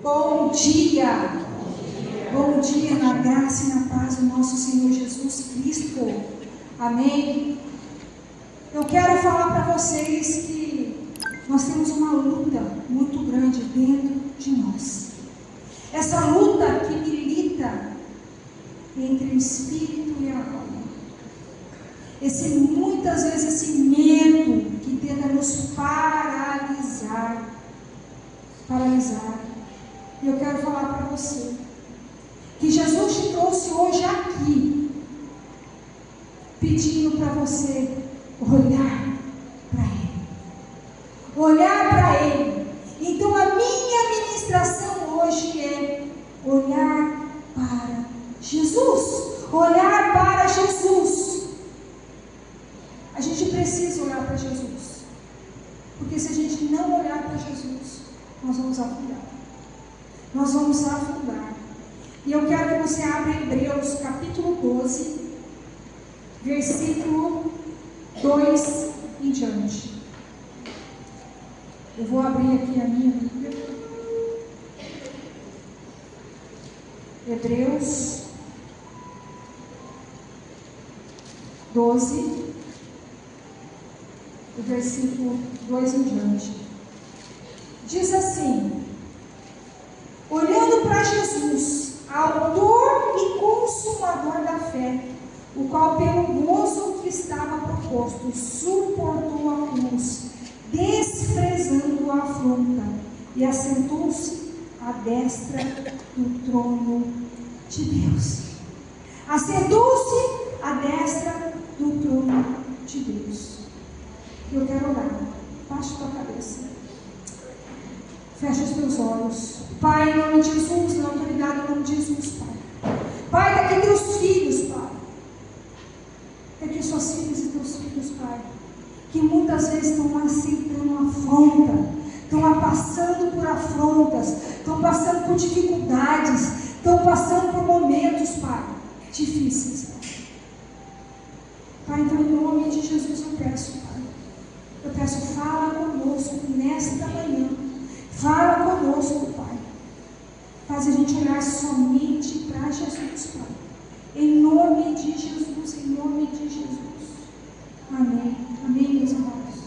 Bom dia! Bom dia na graça e na paz do nosso Senhor Jesus Cristo. Amém? Eu quero falar para vocês que nós temos uma luta muito grande dentro de nós. Essa luta que milita entre o espírito e a alma. Muitas vezes esse medo que tenta nos paralisar. E eu quero falar para você que Jesus te trouxe hoje aqui, pedindo para você olhar para Ele. Olhar para Ele. Então a minha ministração hoje é olhar para Jesus. Olhar para Jesus. A gente precisa olhar para Jesus. Porque se a gente não olhar para Jesus, nós vamos afundar. Nós vamos afundar. E eu quero que você abra Hebreus capítulo 12, versículo 2 em diante. Eu vou abrir aqui a minha Bíblia. Hebreus 12, o versículo 2 em diante. Diz assim: olhando para Jesus, autor e consumador da fé, o qual pelo gozo que estava proposto, suportou a cruz, desprezando a afronta, e assentou-se à destra do trono de Deus. Assentou-se à destra do trono de Deus. Eu quero orar. Baixe tua cabeça. Feche os teus olhos. Pai, em nome de Jesus, na autoridade, em nome de Jesus, Pai. Pai, está aqui teus filhos, Pai. Está aqui suas filhas e teus filhos, Pai, que muitas vezes estão aceitando afronta, estão passando por afrontas, estão passando por dificuldades, estão passando por momentos, Pai, difíceis, Pai. Pai, então em nome de Jesus eu peço, Pai. Eu peço, fala conosco nesta manhã. Fala conosco, Pai. Faz a gente olhar somente para Jesus, Pai. Em nome de Jesus, em nome de Jesus. Amém. Amém, meus amados.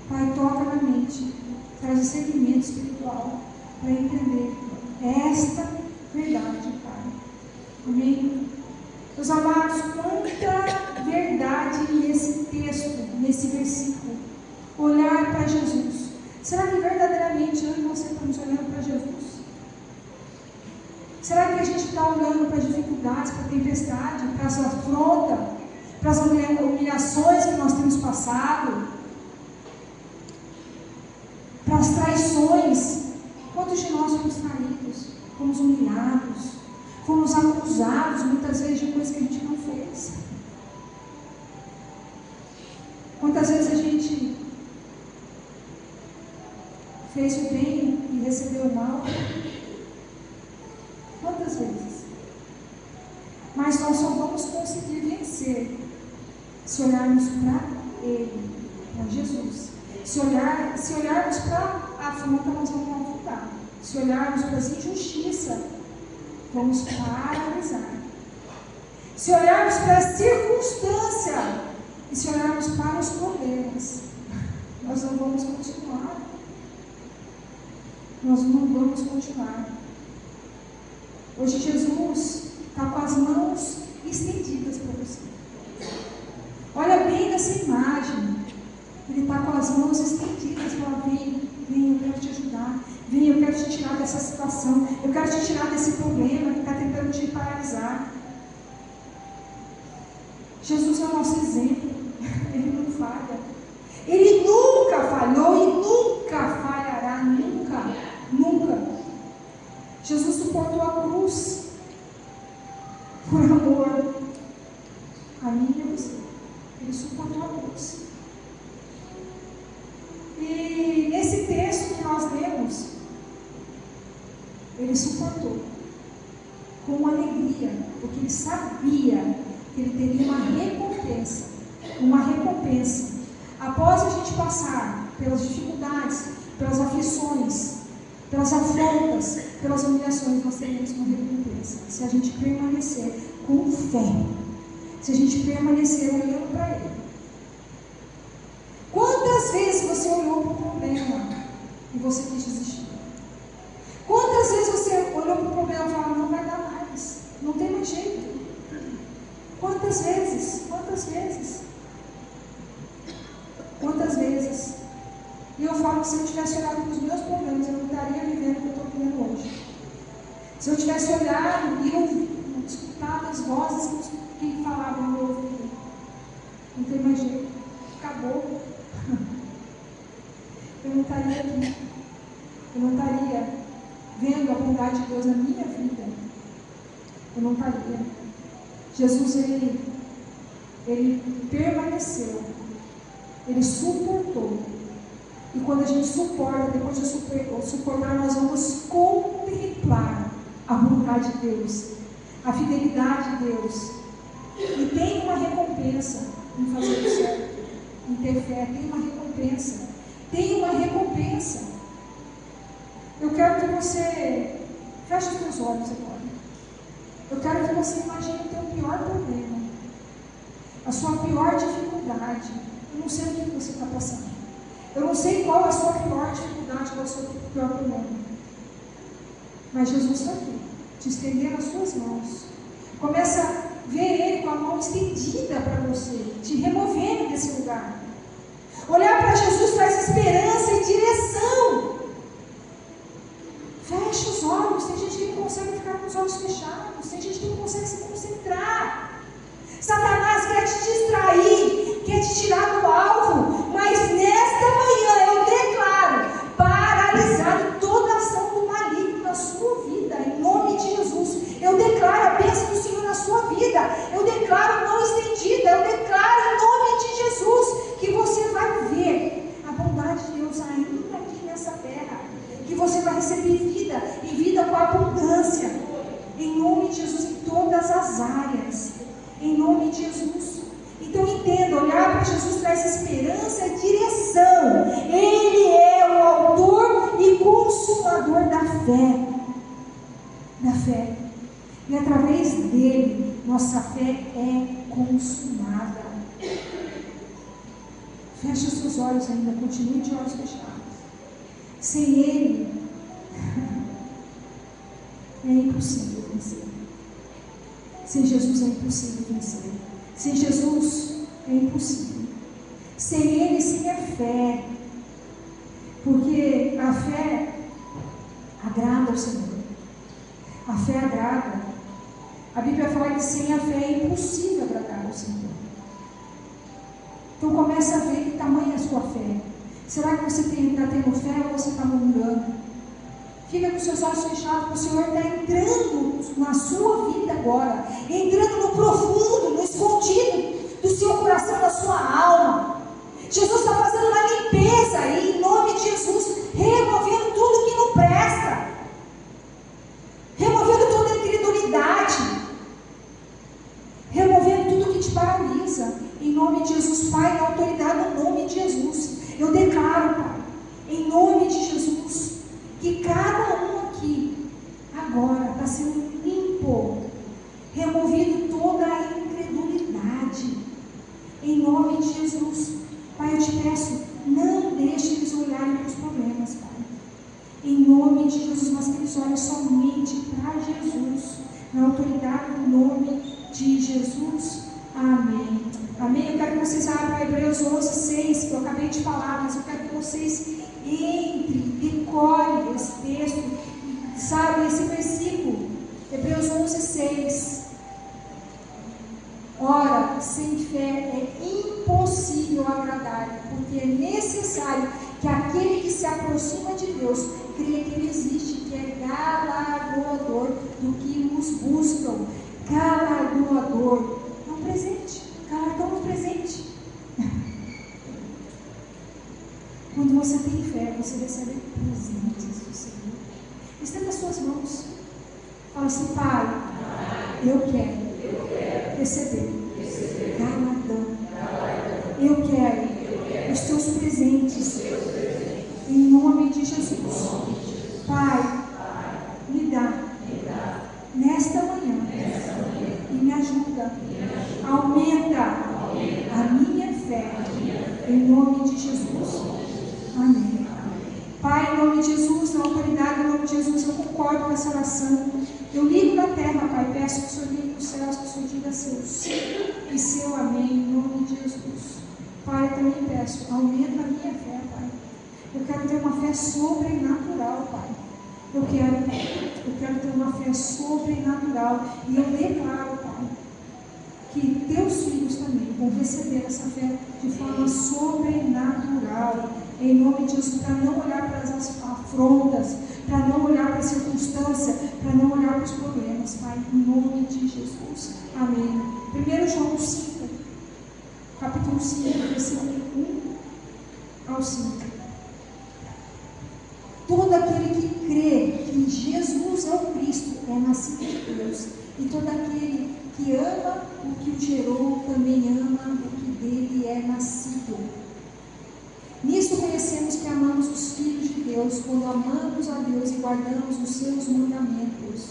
Pai, toca na mente. Traz discernimento espiritual para entender esta verdade, Pai. Amém. Meus amados, quanta verdade nesse texto, nesse versículo. Olhar para Jesus. Será que verdadeiramente eu e você estamos olhando para Jesus? Será que a gente está olhando para as dificuldades, para a tempestade, para as afrontas, para as humilhações que nós temos passado, para as traições? Quantos de nós fomos traídos, fomos humilhados, fomos acusados muitas vezes de coisas que a gente não fez? Quantas vezes a gente fez o bem e recebeu o mal? Quantas vezes? Mas nós só vamos conseguir vencer se olharmos para Ele, para Jesus. Se olharmos para a afronta, nós vamos afundar. Se olharmos para as injustiças, vamos paralisar. Se olharmos para a circunstância e se olharmos para os problemas, nós não vamos continuar. Nós não vamos continuar. Hoje Jesus está com as mãos estendidas para você. Olha bem nessa imagem. Ele está com as mãos estendidas e fala: vem, eu quero te ajudar. Vem, eu quero te tirar dessa situação. Eu quero te tirar desse problema que está tentando te paralisar. Jesus é o nosso exemplo. Ele não falha. Ele nunca falhou e nunca falhará. Nunca. Jesus suportou a cruz por amor a mim e a você. Ele suportou a cruz. E nesse texto que nós lemos, ele suportou com alegria, porque ele sabia que ele teria uma recompensa. Após a gente passar pelas dificuldades, pelas aflições, pelas afrontas, pelas humilhações, nós teremos uma recompensa. Se a gente permanecer com fé, se a gente permanecer olhando para Ele. Quantas vezes você olhou para o problema e você quis desistir? Quantas vezes você olhou para o problema e falou, não vai dar mais, não tem mais jeito? Quantas vezes? Quantas vezes? Quantas vezes? E eu falo que se eu tivesse olhado para os meus problemas, eu não estaria vivendo o que eu estou vivendo hoje. Se eu tivesse olhado e ouvido, escutado as vozes que falavam no meu ouvido, não tem mais jeito, acabou. Eu não estaria aqui. Eu não estaria vendo a bondade de Deus na minha vida. Eu não estaria. Jesus, ele permaneceu. Ele suportou. E quando a gente suporta, depois de suportar, nós vamos contemplar a bondade de Deus, a fidelidade de Deus. E tem uma recompensa em fazer o certo, em ter fé. Tem uma recompensa. Tem uma recompensa. Eu quero que você feche os seus olhos agora. Eu quero que você imagine o teu pior problema, a sua pior dificuldade. Eu não sei o que você está passando. Eu não sei qual é a sua pior dificuldade, qual é o seu pior problema. Mas Jesus está aqui, te estendendo as suas mãos. Começa a ver Ele com a mão estendida para você, te removendo desse lugar. Olhar para Jesus traz esperança e direção. Fecha os olhos. Tem gente que não consegue ficar com os olhos fechados. Tem gente que não consegue se concentrar. Satanás quer te distrair, quer te tirar do alvo. Mas nesta manhã eu declaro paralisado toda a ação do maligno na sua vida, em nome de Jesus. Eu declaro a bênção do Senhor na sua vida. Eu declaro mão estendida. Eu declaro em nome de Jesus que você vai ver a bondade de Deus ainda aqui nessa terra. Que você vai receber vida, e vida com abundância. Em nome de Jesus, em todas as áreas. Em nome de Jesus. Então entenda, olhar para Jesus traz esperança e direção. Ele é o autor e consumador da fé. Da fé. E através dele, nossa fé é consumada. Feche os seus olhos ainda, continue de olhos fechados. Sem Ele, é impossível vencer. Sem Jesus é impossível vencer. Sem Jesus é impossível. Sem Ele, sem a fé. Porque a fé agrada ao Senhor. A fé agrada. A Bíblia fala que sem a fé é impossível agradar ao Senhor. Então começa a ver que tamanho é a sua fé. Será que você está tendo fé ou você está murmurando? Fica com seus olhos fechados, o Senhor está entrando na sua vida agora, entrando no profundo, no escondido do seu coração, da sua alma. Jesus está fazendo uma limpeza aí, em nome de Jesus, removendo tudo que não presta, removendo toda a incredulidade, removendo tudo que te paralisa, em nome de Jesus. Pai, na autoridade do nome de Jesus, eu declaro, Pai, em nome de Jesus, que cada um aqui, agora, está sendo limpo, removido toda a incredulidade, em nome de Jesus. Pai, eu te peço, não deixe eles olharem para os problemas, Pai. Em nome de Jesus, mas que eles olhem somente para Jesus, na autoridade do nome de Jesus. Amém. Amém. Eu quero que vocês abram Hebreus 11:6, que eu acabei de falar, mas eu quero que vocês entrem, decorem esse texto, sabe, esse versículo. Hebreus 11:6. Ora, sem fé é impossível agradar, porque é necessário que aquele que se aproxima de Deus creia que Ele existe, que é galardoador do que os buscam. Galardoador, não presente, galardão no presente. Quando você tem fé, você recebe presentes do Senhor. Estenda as suas mãos. Fala assim: Pai, eu quero receber galardão. Eu quero os teus presentes. Em nome de Jesus. Pai, fé. Em nome de Jesus. Amém. Pai, em nome de Jesus, na autoridade, em nome de Jesus, eu concordo com essa oração. Eu ligo na terra, Pai, peço que o Senhor ligue nos céus, que o Senhor diga seu sim e seu amém, em nome de Jesus. Pai, eu também peço, aumenta a minha fé, Pai. Eu quero ter uma fé sobrenatural, Pai. Eu quero ter uma fé sobrenatural. E eu declaro, Pai, que teus filhos também vão receber essa fé de forma sobrenatural. Em nome de Jesus, para não olhar para as afrontas, para não olhar para a circunstância, para não olhar para os problemas, Pai, em nome de Jesus. Amém. 1 João 5, capítulo 5, versículo 1 ao 5. Todo aquele que crê que Jesus é o Cristo é nascido de Deus, e todo aquele que ama o que o gerou também ama o que dele é nascido. Nisso conhecemos que amamos os filhos de Deus, quando amamos a Deus e guardamos os seus mandamentos.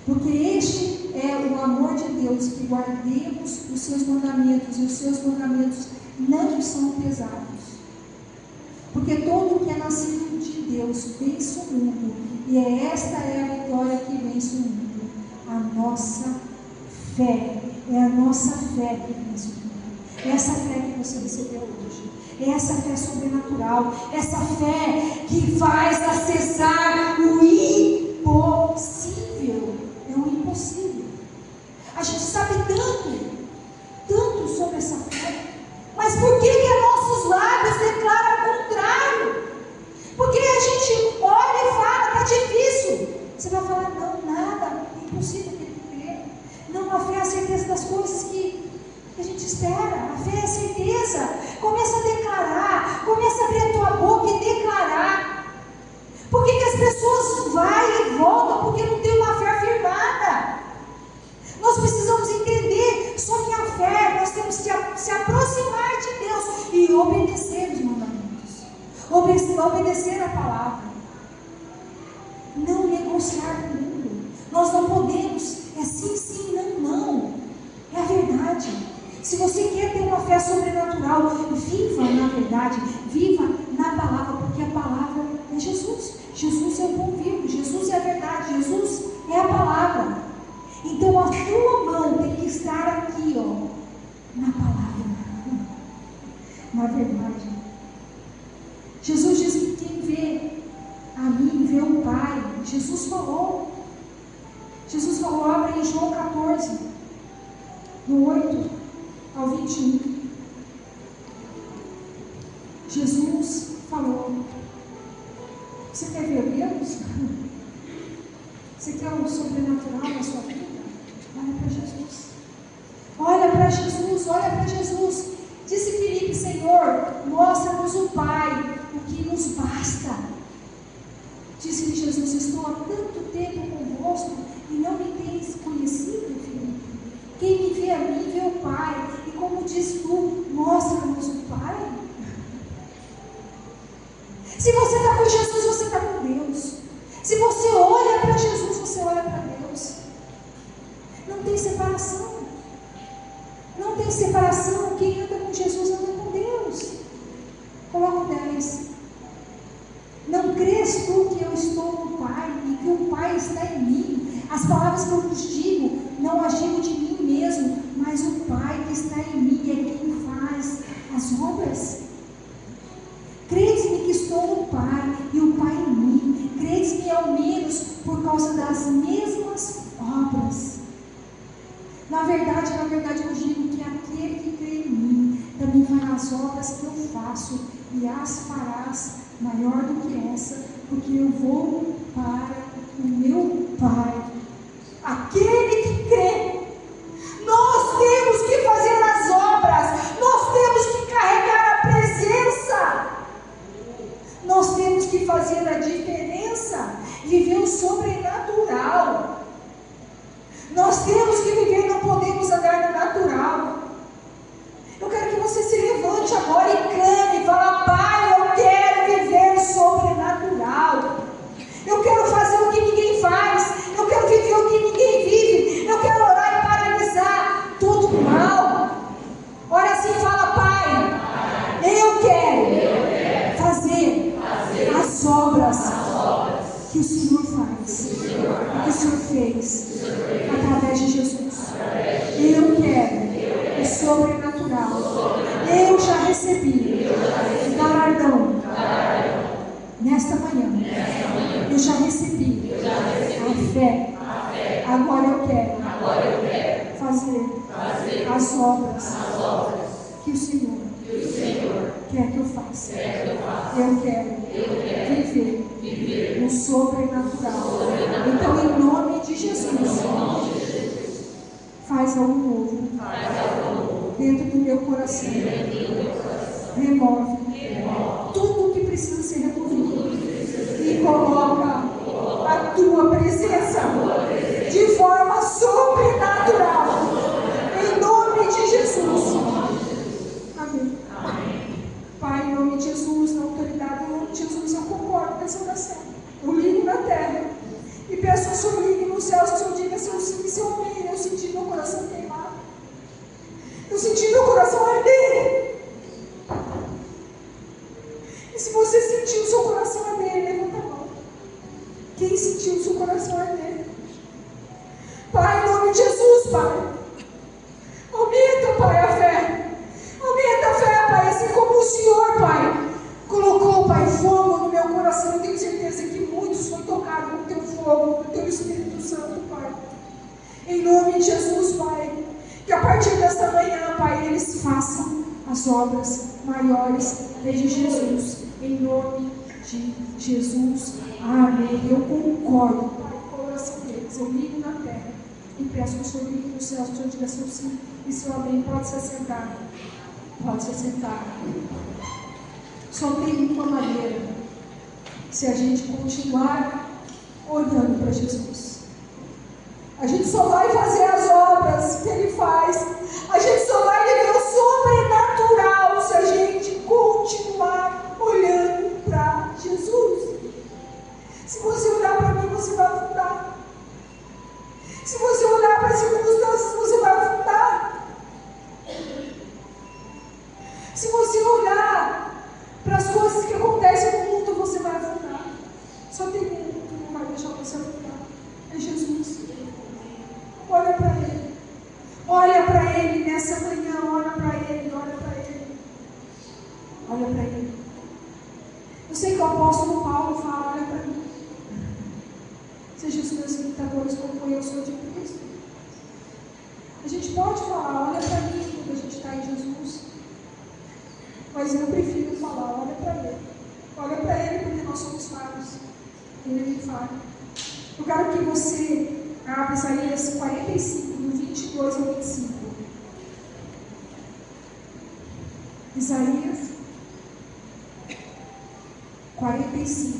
Porque este é o amor de Deus, que guardemos os seus mandamentos, e os seus mandamentos não são pesados. Porque todo o que é nascido de Deus vence o mundo, e esta é a vitória que vence o mundo, a nossa fé. É a nossa fé que vence o mundo. É essa fé que você recebeu hoje. É essa fé sobrenatural, essa fé que faz acessar o impossível. É o impossível. A gente sabe tanto sobre essa fé, mas por que nossos lábios declaram o contrário? Porque a gente olha e fala, está difícil. Você vai falar, não, nada, é impossível que ele crê. Não, a fé é a certeza das coisas que a gente espera. A fé é a certeza. Começa a declarar, começa a abrir a tua boca e declarar. Por que as pessoas vão e voltam? Porque não tem uma fé firmada. Nós precisamos entender sobre a fé. Nós temos que se aproximar de Deus e obedecer os mandamentos, obedecer a palavra, não negociar com o mundo. Nós não podemos, é sim, não, é a verdade. Se você quer ter uma fé sobrenatural, viva na verdade, viva na palavra, porque a palavra é Jesus. Jesus é o pão vivo, Jesus é a verdade, Jesus é a palavra. Então a tua mão tem que estar aqui, na palavra, na verdade. Jesus diz que quem vê a mim, vê o Pai. Jesus falou, abre em João 14, do 8 ao 21. Jesus falou. Você quer ver Deus? Você quer um sobrenatural na sua vida? Olha para Jesus. Olha para Jesus, olha para Jesus. Disse Filipe, Senhor, mostra-nos o Pai, o que nos basta. Disse-lhe Jesus, estou há tanto tempo convosco e não me tens conhecido, Filipe. Quem me vê a mim, vê o Pai. E como diz tu, mostra-nos o Pai. Se você está com Jesus, você está com Deus. Se você olha para Jesus, você olha para Deus. Não tem separação. Não tem separação. Quem anda com Jesus anda com Deus. Coloca o 10. Não crês tu que eu estou no Pai e que o Pai está em mim? As palavras que eu vos digo, não as digo de mim mesmo, mas o Pai que está em mim é quem faz as obras. Credes-me que estou no Pai e o Pai em mim. Credes-me ao menos por causa das mesmas obras. Na verdade, eu digo que aquele que crê em mim também fará as obras que eu faço, e as farás maior do que essa, porque eu vou para o meu Pai. Aquele que crê, nós temos que fazer as obras, nós temos que carregar a presença, nós temos que fazer a diferença, viver o sobrenatural. Nós temos que viver, não podemos andar no natural. Eu quero que você se levante agora e clame, e fala, Pai, eu quero viver o sobrenatural. Eu quero fazer o que ninguém faz. Eu quero que o Senhor faz, que o Senhor fez, através de Jesus. Eu quero o sobrenatural. Eu já recebi o galardão nesta manhã. Eu já recebi a fé. Agora eu quero fazer as obras que o Senhor quer que eu faça. Eu quero viver no sobrenatural. Então, em nome de Jesus, faz algo novo dentro do meu coração. Remove tudo o que precisa ser removido e coloca a tua presença de forma sobrenatural. Em nome de Jesus. Amém. Pai, em nome de Jesus, na autoridade, em nome de Jesus, eu concordo com essa oração. Eu ligo na terra e peço ao Senhor, ligue nos céus, que o Senhor diga se eu sinto, se eu humilho, eu senti meu coração queimado. Eu senti meu coração arder. E se você sentiu o seu coração arder, levanta a mão. Quem sentiu o seu coração arder? Pai, em nome de Jesus, Pai. Aumenta, Pai, a fé. Aumenta a fé, Pai, assim como o Senhor, Pai, colocou, Pai, fogo no meu coração. Eu tenho certeza que muitos foram tocados com o teu fogo, com o teu Espírito Santo, Pai. Em nome de Jesus, Pai, que a partir desta manhã, Pai, eles façam as obras maiores de Jesus. Em nome de Jesus. Amém. Eu concordo, Pai, com a oração deles. Eu ligo na terra e peço que o Senhor ligue no céu, que o Senhor diga seu sim e seu amém. Pode se assentar. Pode se assentar. Só tem uma maneira, se a gente continuar olhando para Jesus. A gente só vai fazer as obras que Ele faz. A gente só vai viver o sobrenatural se a gente continuar olhando para Jesus. Se você olhar para mim, você vai afundar. Se você olhar para as circunstâncias, você vai afundar. Se você olhar para as coisas que acontecem no mundo, você vai afundar. Só tem um que não vai deixar você afundar. É Jesus. Olha para Ele. Olha para Ele nessa manhã. Olha para Ele. Olha para Ele. Olha para Ele. Eu sei que o apóstolo Paulo fala, olha para mim. Seja os meus imitadores como eu sou de Cristo. A gente pode falar, olha para mim quando a gente está em Jesus. Mas eu prefiro falar, olha para Ele. Olha para Ele porque nós somos falhos. Ele fala. Eu quero que você abra Isaías 45, do 22 ao 25. Isaías 45.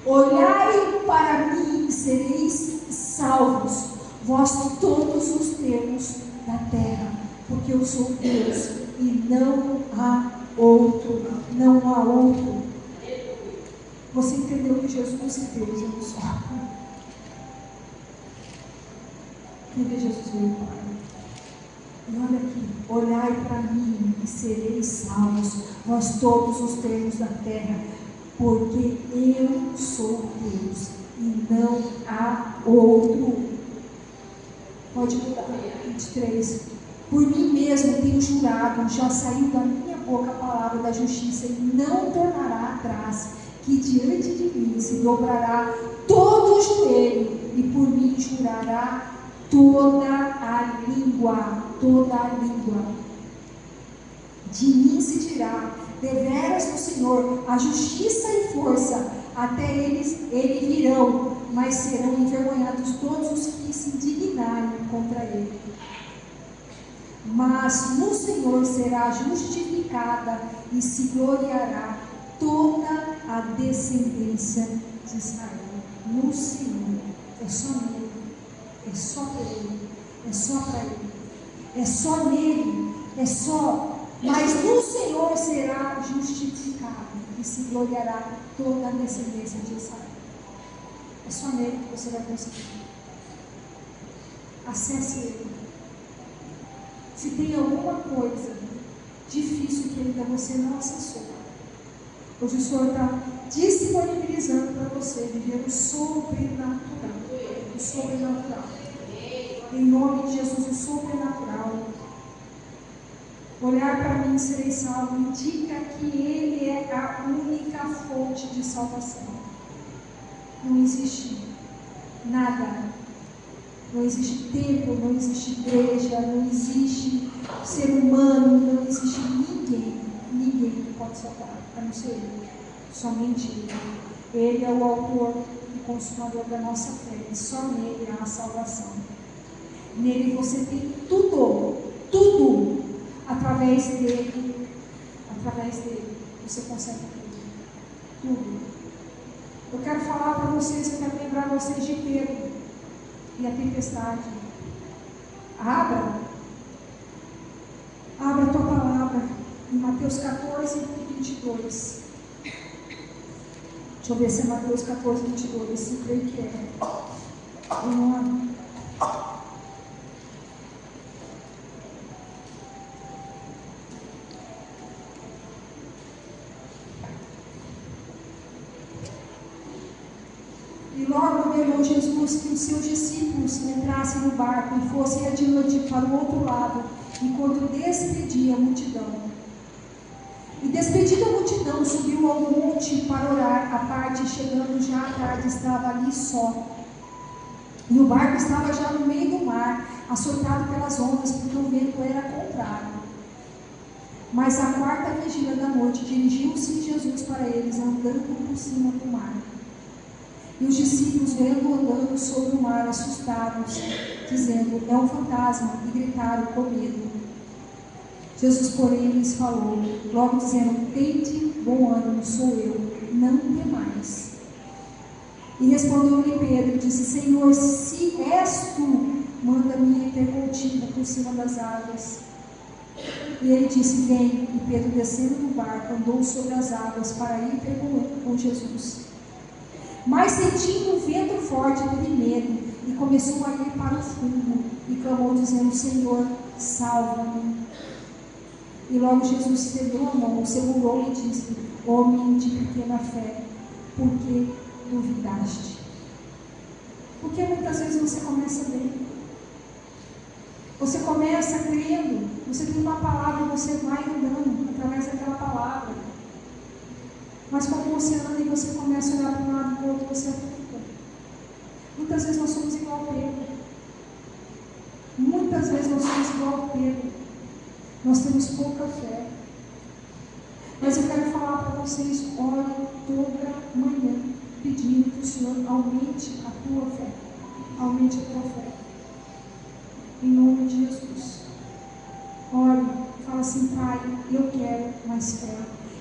Olhai para mim e sereis salvos, vós todos os termos da terra, porque eu sou Deus e não há outro, não há outro. Você entendeu que Jesus é Deus, eu não sou. Porque Jesus veio para. E olha aqui, olhai para mim e sereis salvos, vós todos os termos da terra, porque eu sou Deus e não há outro. Pode mudar. 23. Por mim mesmo tenho jurado, já saiu da minha boca a palavra da justiça e não tornará atrás, que diante de mim se dobrará todo o joelho e por mim jurará toda a língua. Toda a língua. De mim se dirá, deveras no Senhor, a justiça e força, até ele virão, mas serão envergonhados todos os que se indignarem contra ele. Mas no Senhor será justificada e se gloriará toda a descendência de Israel. No Senhor, é só nele, é só para ele, é só para ele, é só nele, é só. Mas no Senhor será justificado e se gloriará toda a descendência de Israel. É só nele que você vai conseguir. Acesse ele. Se tem alguma coisa difícil que ainda você não acessou, hoje o Senhor está disponibilizando para você viver o sobrenatural. O sobrenatural. Em nome de Jesus, o sobrenatural. Olhar para mim e serei salvo indica que Ele é a única fonte de salvação. Não existe nada. Não existe templo, não existe igreja, não existe ser humano, não existe ninguém que pode salvar, a não ser Ele. Somente Ele. Ele é o autor e consumador da nossa fé. E só nele há a salvação. Nele você tem tudo. Através dele você consegue tudo. Eu quero falar para vocês, eu quero lembrar vocês de Pedro e a tempestade. Abra a tua palavra em Mateus 14 e 22. Deixa eu ver se é Mateus 14 e 22, se creio que é. Vamos lá. Logo ordenou Jesus que os seus discípulos entrassem no barco e fossem adiante para o outro lado, enquanto despedia a multidão. E despedida a multidão, subiu ao monte para orar à parte, chegando já à tarde, estava ali só. E o barco estava já no meio do mar, açoitado pelas ondas, porque o vento era contrário. Mas à quarta vigília da noite, dirigiu-se Jesus para eles, andando por cima do mar. E os discípulos, vendo andando sobre o mar, assustaram-se, dizendo: é um fantasma, e gritaram com medo. Jesus, porém, lhes falou, logo dizendo: tende bom ânimo, sou eu, não temais. E respondeu-lhe Pedro, disse: Senhor, se és tu, manda-me ir ter contigo por cima das águas. E ele disse: vem. E Pedro, descendo do barco, andou sobre as águas para ir ter com Jesus. Mas sentindo um vento forte, teve medo, e começou a ir para o fundo, e clamou, dizendo: Senhor, salva-me. E logo Jesus estendeu a mão, segurou e disse: homem de pequena fé, por que duvidaste? Porque muitas vezes você começa bem, você começa crendo, você tem uma palavra e você vai andando através daquela palavra. Mas quando você anda e você começa a olhar para um lado e para o outro, você afunda. Muitas vezes nós somos igual a Pedro. Muitas vezes nós somos igual a Pedro. Nós temos pouca fé. Mas eu quero falar para vocês: ore toda manhã, pedindo que o Senhor aumente a tua fé. Aumente a tua fé. Em nome de Jesus. Ore, fala assim: Pai, eu quero mais fé.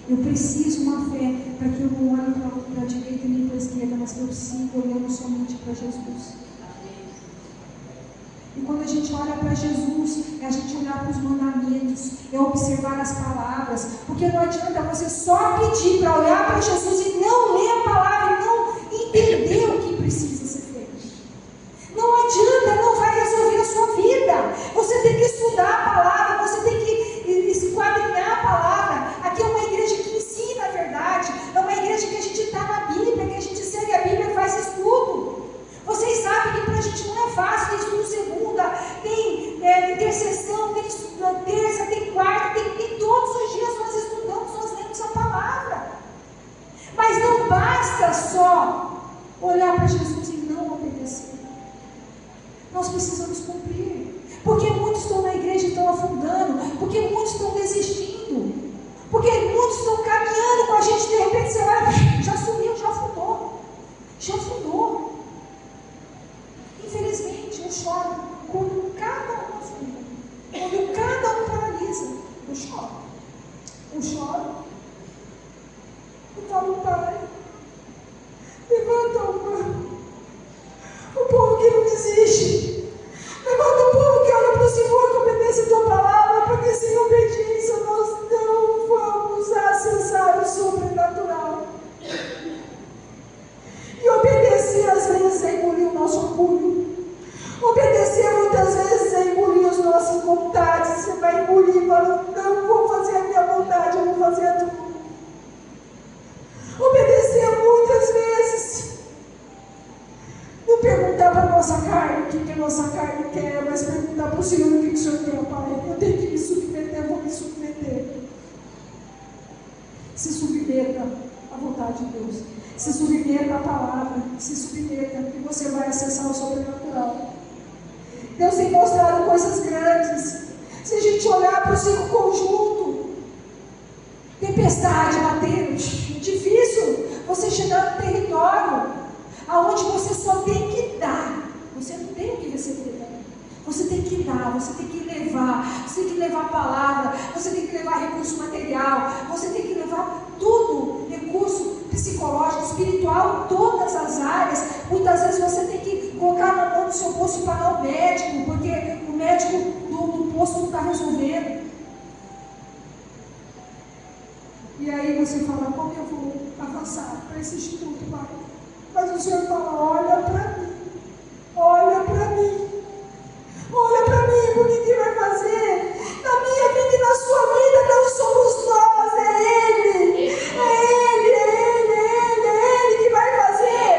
Eu preciso uma fé para que eu não olhe para a direita nem para a esquerda, mas que eu siga olhando somente para Jesus. E quando a gente olha para Jesus, é a gente olhar para os mandamentos, é observar as palavras, porque não adianta você só pedir para olhar para Jesus e não ler a palavra, e não entender o que precisa ser feito. Não adianta, não vai resolver a sua vida. Você tem que estudar a palavra, você tem que esquadrinhar a palavra. Aqui é uma igreja que ensina a verdade, é uma igreja que a gente está na Bíblia, que a gente segue a Bíblia e faz estudo. Vocês sabem que para a gente não é fácil, tem estudo segunda, tem intercessão, tem estudo terça, tem quarta, tem todos os dias nós estudamos, nós lemos a palavra. Mas não basta só olhar para Jesus e não obedecer. Nós precisamos cumprir, porque muitos estão na igreja e estão afundando, porque muitos estão desistindo, porque muitos estão caminhando com a gente, de repente você olha, já sumiu, já afundou. Infelizmente, eu choro quando cada um afunda, quando cada um paralisa. Eu choro. Eu falo: Pai, levanta a mão. O povo que não desiste. Levanta o povo que olha para o Senhor, que obedece a tua palavra, porque sem obediência nós não vamos acessar o sobrenatural. E obedecer às vezes é engolir o nosso orgulho. Obedecer muitas vezes é engolir as nossas vontades. Você vai engolir e falar: não vou fazer a minha vontade, eu vou fazer a tua. Obedecer nossa carne, o que a nossa carne quer, mas perguntar para o Senhor o que o Senhor quer, Pai. Eu tenho que me submeter, eu vou me submeter. Se submeta à vontade de Deus. Se submeta à palavra. Se submeta e você vai acessar o sobrenatural. Deus tem mostrado coisas grandes. Se a gente olhar para o ciclo conjunto, tempestade batendo, difícil você chegar no território aonde você só tem que dar. Você não tem o que receber. Você tem que dar, você tem que levar, você tem que levar a palavra, você tem que levar recurso material, você tem que levar tudo, recurso psicológico, espiritual, todas as áreas. Muitas vezes você tem que colocar na mão do seu bolso e pagar o médico, porque o médico do posto não está resolvendo. E aí você fala, como eu vou avançar para esse instituto, Pai? Mas o Senhor fala, olha para mim, olha para mim. Olha para mim, porque quem vai fazer na minha vida e na sua vida não somos nós, é Ele. É Ele, é Ele, é Ele, é Ele que vai fazer.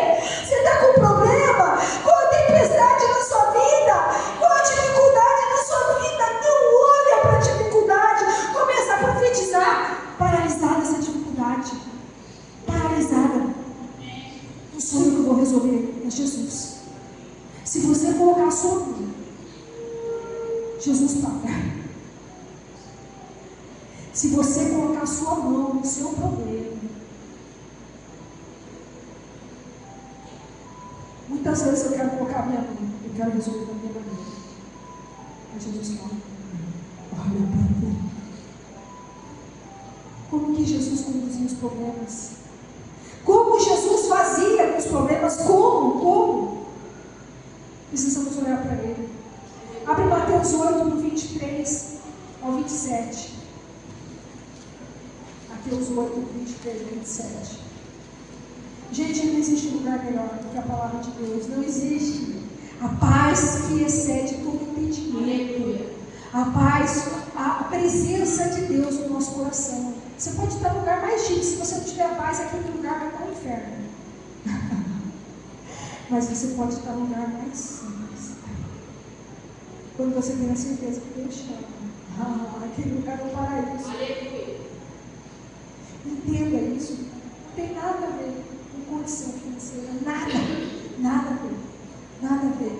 Você está com problema, com a tempestade na sua vida, com a dificuldade na sua vida, não olha para a dificuldade, começa a profetizar. Paralisada essa dificuldade, paralisada. O sonho que eu vou resolver é Jesus. Se você colocar a sua vida, Jesus paga. Se você colocar a sua mão no seu problema, muitas vezes eu quero colocar a minha mão, eu quero resolver da minha maneira. Mas Jesus fala, olha para mim. Como que Jesus conduzia os problemas? Como Jesus fazia com os problemas? Como? Precisamos olhar para Ele. Abre Mateus 8, do 23 ao 27. Mateus 8, do 23 ao 27. Gente, não existe lugar melhor do que a palavra de Deus. Não existe. A paz que excede todo entendimento. A paz, a presença de Deus no nosso coração. Você pode estar no lugar mais chique. Se você não tiver paz, aquele lugar vai para o inferno. Mas você pode estar no lugar mais simples. Quando você tem a certeza que Deus te ama. Aquele lugar é o paraíso. Entenda isso. Não tem nada a ver com condição financeira. Nada a ver. Nada a ver.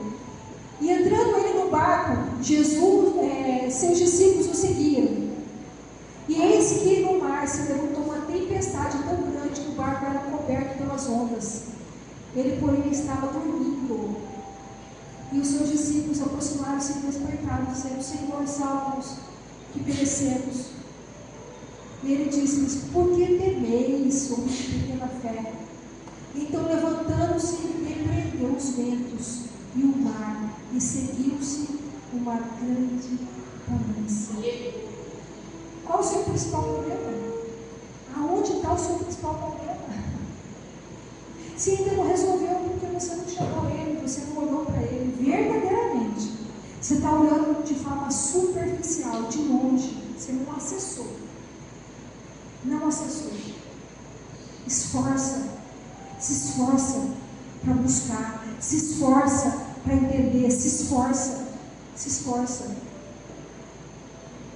E entrando ele no barco, Jesus, seus discípulos o seguiam. E eis que no mar se levantou uma tempestade tão grande que o barco era coberto pelas ondas. Ele, porém, estava dormindo. E os seus discípulos aproximaram-se e despertaram, dizendo, Senhor, salva-nos, que perecemos. E ele disse-lhes, por que temeis, homens de pequena fé? Então, levantando-se, repreendeu os ventos e o mar, e seguiu-se uma grande bonança. Qual o seu principal problema? Aonde está o seu principal problema? Se ainda não resolveu, porque você não chamou Ele, você não olhou para Ele verdadeiramente. Você está olhando de forma superficial, de longe. Você não acessou. Não acessou. Esforça. Se esforça para buscar. Se esforça para entender. Se esforça. Se esforça.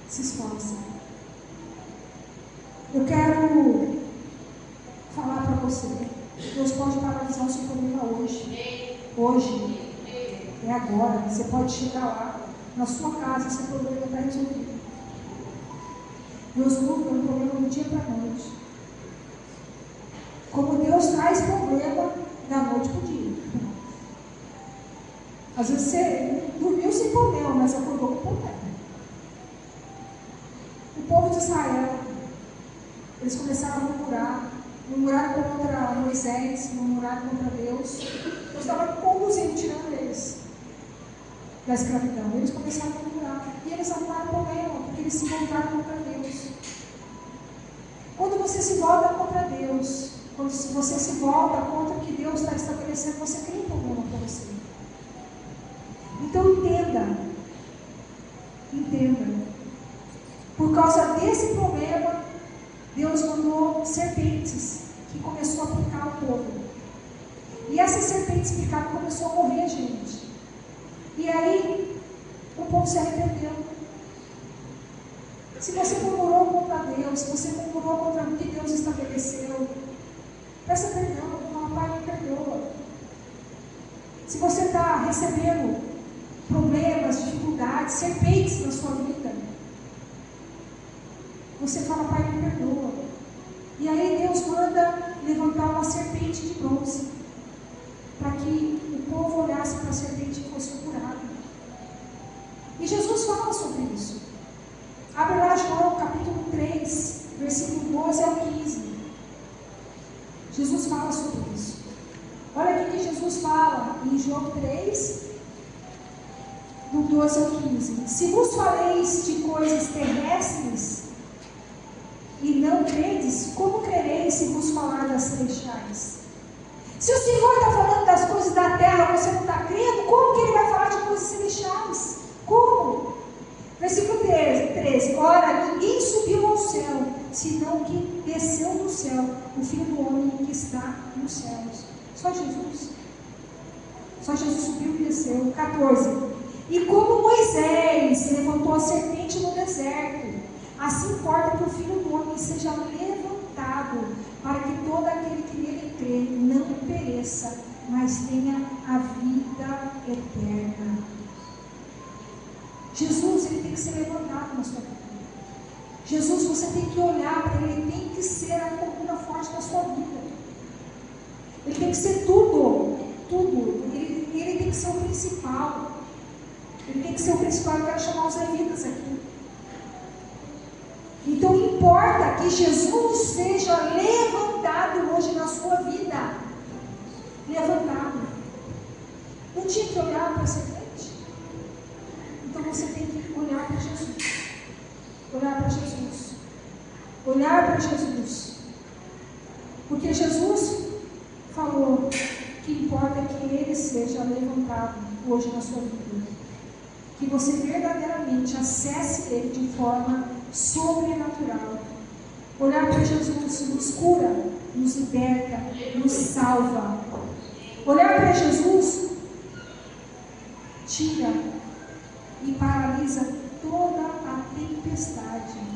Se esforça. Eu quero falar para você. Deus pode paralisar o seu problema hoje. Hoje. É agora. Você pode chegar lá. Na sua casa, seu problema está resolvido. Deus muda o problema do dia para a noite. Como Deus traz problema da noite para o dia. Às vezes você dormiu sem problema, mas acordou com problema. O povo de Israel, eles começaram a murmurar contra Moisés, murmurar contra Deus. Deus estava conduzindo, tirando eles da escravidão. Eles começaram a murmurar. E eles arrumaram problema, porque eles se voltaram contra Deus. Quando você se volta contra Deus, quando você se volta contra o que Deus está estabelecendo, você cria um problema para você. Então entenda. Por causa desse problema, Deus mandou serpentes que começou a picar o povo. E essas serpentes picadas começou a morrer, gente. E aí, o povo se arrependeu. Se você murmurou contra Deus, se você murmurou contra o que Deus estabeleceu, peça perdão, fala, Pai, me perdoa. Se você está recebendo problemas, dificuldades, serpentes na sua vida, você fala, Pai, me perdoa. E aí Deus manda levantar uma serpente de bronze, para que o povo olhasse para a serpente e fosse curado. E Jesus fala sobre isso. Abre lá João capítulo 3, versículo 12 ao 15. Jesus fala sobre isso. Olha aqui que Jesus fala em João 3, do 12 ao 15. Se vos faleis de coisas terrestres e não credes, como crereis se vos falar das celestiais? Se o Senhor está falando das coisas da terra, você não está crendo, como que Ele vai falar de coisas celestiais? Como? Versículo 13. Ora, ninguém subiu ao céu, senão que desceu do céu, o Filho do Homem que está nos céus. Só Jesus. Só Jesus subiu e desceu. 14. E como Moisés levantou a serpente no deserto, assim importa que o Filho do Homem seja levantado, para que todo aquele que nele crê não pereça, mas tenha a vida eterna. Jesus, ele tem que ser levantado na sua vida. Jesus, você tem que olhar para ele, ele tem que ser a coluna forte da sua vida. Ele tem que ser tudo, tudo. Ele tem que ser o principal. Ele tem que ser o principal. Eu quero chamar os levitas aqui. Então importa que Jesus seja levantado hoje na sua vida. Levantado. Não tinha que olhar para a serpente? Então você tem que olhar para Jesus. Olhar para Jesus. Olhar para Jesus. Porque Jesus falou que importa que Ele seja levantado hoje na sua vida. Que você verdadeiramente acesse Ele de forma sobrenatural. Olhar para Jesus nos cura, nos liberta, nos salva. Olhar para Jesus tira e paralisa toda a tempestade.